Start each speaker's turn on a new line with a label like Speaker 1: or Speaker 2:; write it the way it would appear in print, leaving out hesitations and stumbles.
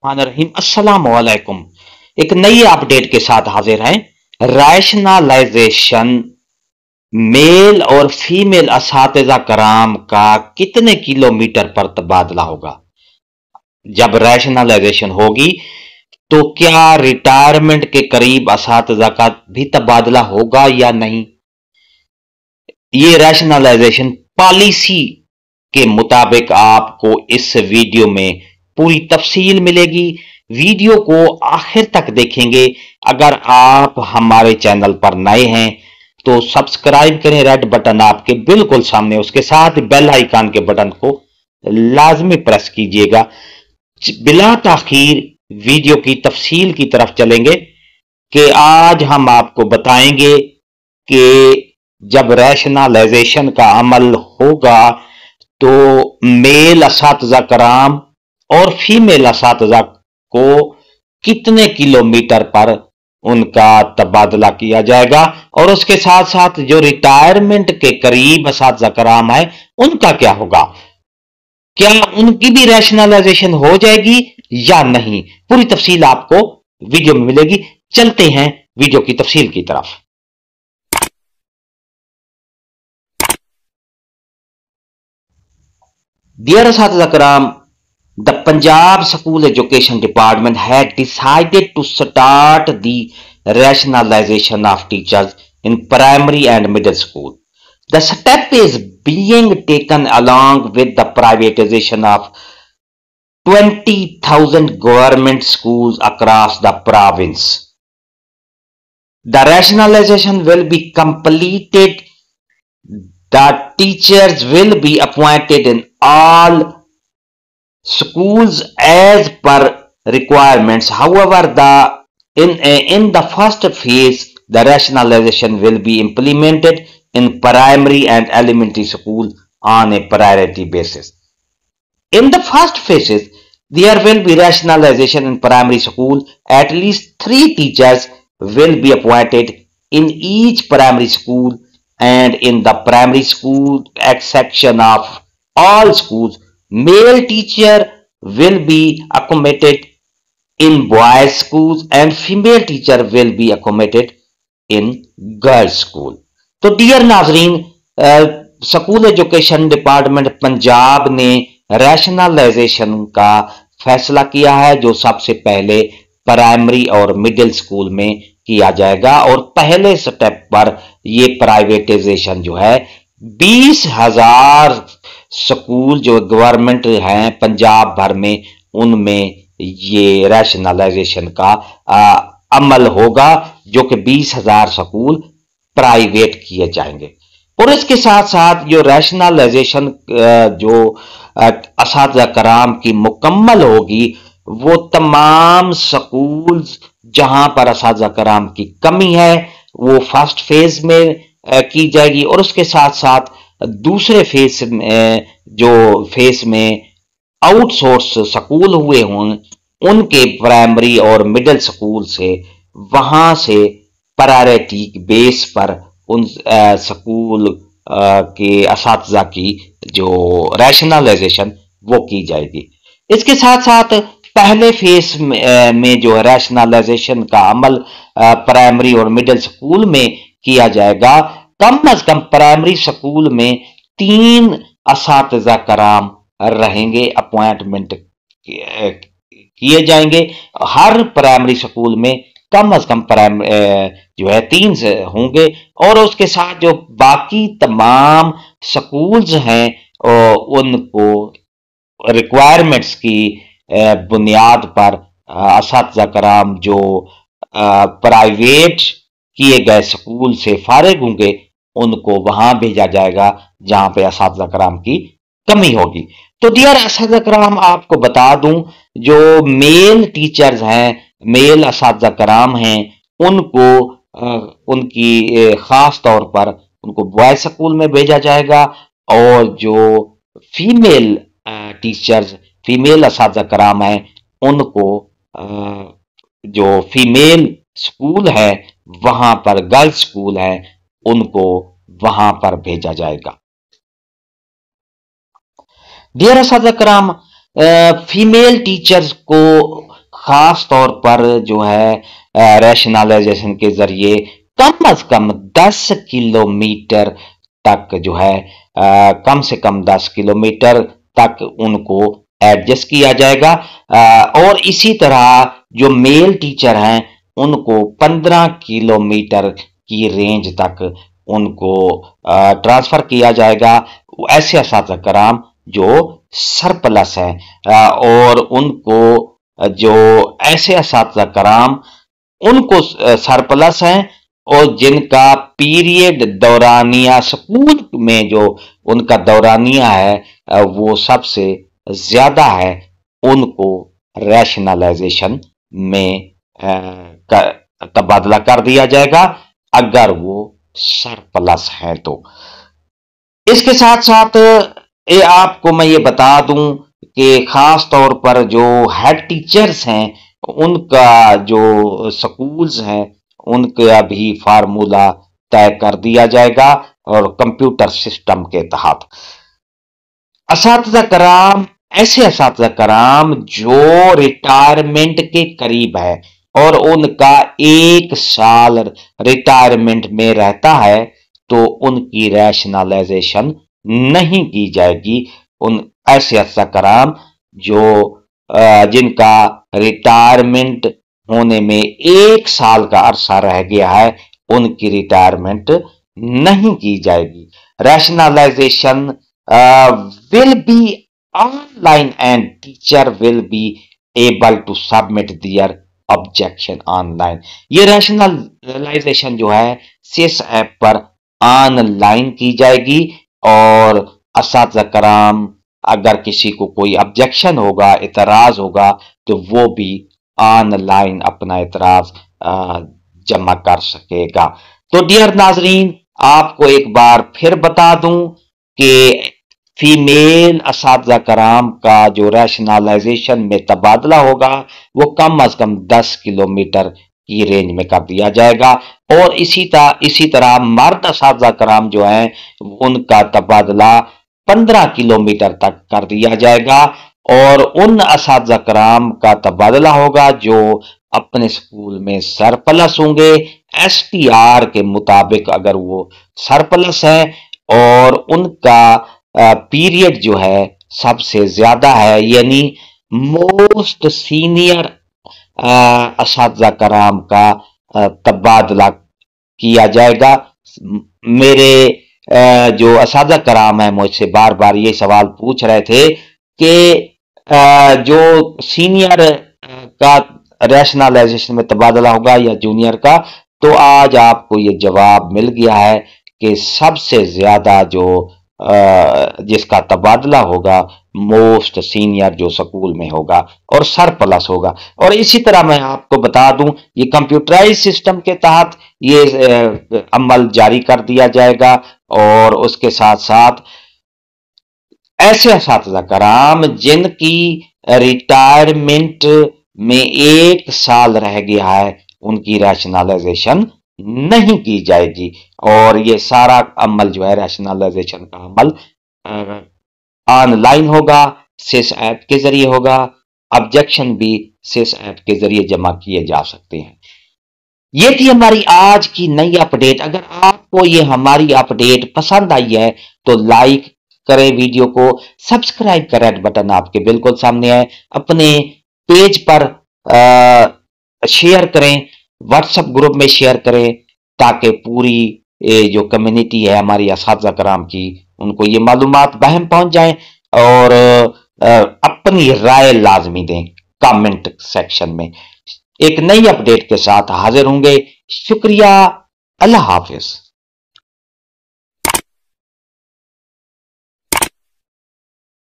Speaker 1: रहीम अस्सलाम वालेकुम। एक नई अपडेट के साथ हाजिर हैं। रैशनलाइजेशन मेल और फीमेल असातिज़ा कराम का कितने किलोमीटर पर तबादला होगा? जब रैशनलाइजेशन होगी तो क्या रिटायरमेंट के करीब असातिज़ा का भी तबादला होगा या नहीं? ये रैशनलाइजेशन पॉलिसी के मुताबिक आपको इस वीडियो में पूरी तफसील मिलेगी। वीडियो को आखिर तक देखेंगे। अगर आप हमारे चैनल पर नए हैं तो सब्सक्राइब करें, रेड बटन आपके बिल्कुल सामने, उसके साथ बेल आइकन के बटन को लाजमी प्रेस कीजिएगा। बिला ताखीर वीडियो की तफसील की तरफ चलेंगे कि आज हम आपको बताएंगे कि जब रैशनलाइजेशन का अमल होगा तो मेल असातिज़ा कराम और फीमेल असातिज़ा को कितने किलोमीटर पर उनका तबादला किया जाएगा, और उसके साथ साथ जो रिटायरमेंट के करीब असातिज़ा कराम है उनका क्या होगा? क्या उनकी भी रैशनलाइजेशन हो जाएगी या नहीं? पूरी तफसील आपको वीडियो में मिलेगी। चलते हैं वीडियो की तफसील की तरफ। Dear Asatiza Karam, the Punjab School Education Department had decided to start the rationalization of teachers in primary and middle school. The step is being taken along with the privatization of 20,000 government schools across the province. The rationalization will be completed. The teachers will be appointed in all schools as per requirements. However, in the first phase, the rationalization will be implemented in primary and elementary school on a priority basis. In the first phases, there will be rationalization in primary school. At least 3 teachers will be appointed in each primary school, and in the primary school section of all schools, male teacher will be accommodated in boys schools and female teacher will be accommodated in girls school. तो dear नाजरीन, school education department Punjab ने rationalisation का फैसला किया है, जो सबसे पहले प्राइमरी और मिडिल स्कूल में किया जाएगा। और पहले स्टेप पर ये प्राइवेटाइजेशन जो है 20,000 स्कूल जो गवर्नमेंट हैं पंजाब भर में, उनमें ये रैशनलाइजेशन का अमल होगा, जो कि 20,000 स्कूल प्राइवेट किए जाएंगे। और इसके साथ साथ जो रैशनलाइजेशन जो असातिज़ा कराम की मुकम्मल होगी, वो तमाम स्कूल्स जहां पर असातिज़ा कराम की कमी है वो फर्स्ट फेज में की जाएगी। और उसके साथ साथ दूसरे फेज में जो फेज में आउटसोर्स स्कूल हुए हों, उनके प्राइमरी और मिडिल स्कूल से वहां से प्रायोरिटी बेस पर उन स्कूल के असातिज़ा की जो रैशनलाइजेशन वो की जाएगी। इसके साथ साथ पहले फेज में जो रैशनलाइजेशन का अमल प्राइमरी और मिडिल स्कूल में किया जाएगा, कम अज कम प्राइमरी स्कूल में 3 असातिज़ा कराम रहेंगे, अपॉइंटमेंट किए जाएंगे। हर प्राइमरी स्कूल में कम अज कम जो है 3 होंगे। और उसके साथ जो बाकी तमाम स्कूल्स हैं उनको रिक्वायरमेंट्स की बुनियाद पर असातिज़ा कराम जो प्राइवेट किए गए स्कूल से फारिग होंगे, उनको वहां भेजा जाएगा जहां पे असातिज़ा कराम की कमी होगी। तो डियर असातिज़ा कराम, आपको बता दूं, जो मेल टीचर्स हैं, मेल असातिज़ा कराम हैं, उनको उनकी खास तौर पर उनको बॉयज स्कूल में भेजा जाएगा। और जो फीमेल टीचर्स, फीमेल असातिज़ा कराम हैं, उनको जो फीमेल स्कूल है वहां पर, गर्ल्स स्कूल है, उनको वहां पर भेजा जाएगा। डियर असातिज़ा कराम, फीमेल टीचर्स को खास तौर पर जो है रैशनलाइजेशन के जरिए कम से कम 10 किलोमीटर तक जो है कम से कम 10 किलोमीटर तक उनको एडजस्ट किया जाएगा। और इसी तरह जो मेल टीचर हैं उनको 15 किलोमीटर की रेंज तक उनको ट्रांसफर किया जाएगा। ऐसे असातिज़ा कराम जो सरप्लस हैं और उनको जो ऐसे असातिज़ा कराम उनको सरप्लस हैं और जिनका पीरियड दौरानिया स्कूल में जो उनका दौरानिया है वो सबसे ज्यादा है, उनको रैशनलाइजेशन में तबादला कर दिया जाएगा अगर वो सरप्लस है तो। इसके साथ साथ आपको मैं ये बता दूं कि खास तौर पर जो हेड टीचर्स हैं उनका जो स्कूल्स हैं उनका भी फार्मूला तय कर दिया जाएगा और कंप्यूटर सिस्टम के तहत असातिज़ा कराम ऐसे असातिज़ा कराम जो रिटायरमेंट के करीब है और उनका 1 साल रिटायरमेंट में रहता है तो उनकी रैशनलाइजेशन नहीं की जाएगी। उन ऐसे असातिज़ा कराम जो जिनका रिटायरमेंट होने में 1 साल का अरसा रह गया है उनकी रिटायरमेंट नहीं की जाएगी। Rationalisation will be online and teacher will be able to submit their objection online। ये रैशनलाइजेशन जो है सिस ऐप पर ऑनलाइन की जाएगी और असातिज़ा कराम अगर किसी को कोई ऑब्जेक्शन होगा, इतराज होगा तो वो भी ऑनलाइन अपना इतराज जमा कर सकेगा। तो डियर नाजरीन, आपको एक बार फिर बता दूं कि फीमेल असातिज़ा कराम का जो रैशनलाइजेशन में तबादला होगा वो कम से कम 10 किलोमीटर की रेंज में कर दिया जाएगा और इसी तरह मर्द असातिज़ा कराम जो हैं उनका तबादला 15 किलोमीटर तक कर दिया जाएगा और उन असातिज़ा कराम का तबादला होगा जो अपने स्कूल में सरप्लस होंगे। SPR के मुताबिक अगर वो सरप्लस है और उनका पीरियड जो है सबसे ज्यादा है यानी मोस्ट सीनियर असातिज़ा कराम का तबादला किया जाएगा। मेरे जो असातिज़ा कराम है मुझसे बार बार ये सवाल पूछ रहे थे कि जो सीनियर का रैशनलाइजेशन में तबादला होगा या जूनियर का, तो आज आपको ये जवाब मिल गया है कि सबसे ज्यादा जो जिसका तबादला होगा मोस्ट सीनियर जो स्कूल में होगा और सरप्लस होगा। और इसी तरह मैं आपको बता दूं ये कंप्यूटराइज सिस्टम के तहत ये अमल जारी कर दिया जाएगा और उसके साथ साथ ऐसे असातिज़ा कराम जिनकी रिटायरमेंट में 1 साल रह गया है उनकी रैशनलाइजेशन नहीं की जाएगी और ये सारा अमल जो है रैशनलाइजेशन का अमल ऑनलाइन होगा, सिस ऐप के जरिए होगा। ऑब्जेक्शन भी सिस ऐप के जरिए जमा किए जा सकते हैं। ये थी हमारी आज की नई अपडेट। अगर आपको ये हमारी अपडेट पसंद आई है तो लाइक करें वीडियो को, सब्सक्राइब का रेड बटन आपके बिल्कुल सामने है, अपने पेज पर शेयर करें, व्हाट्सएप ग्रुप में शेयर करें ताकि पूरी जो कम्युनिटी है हमारी असातिज़ा कराम की उनको ये मालूमात बहम पहुंच जाएं और अपनी राय लाजमी दें कमेंट सेक्शन में। एक नई अपडेट के साथ हाजिर होंगे। शुक्रिया, अल्लाह हाफिज।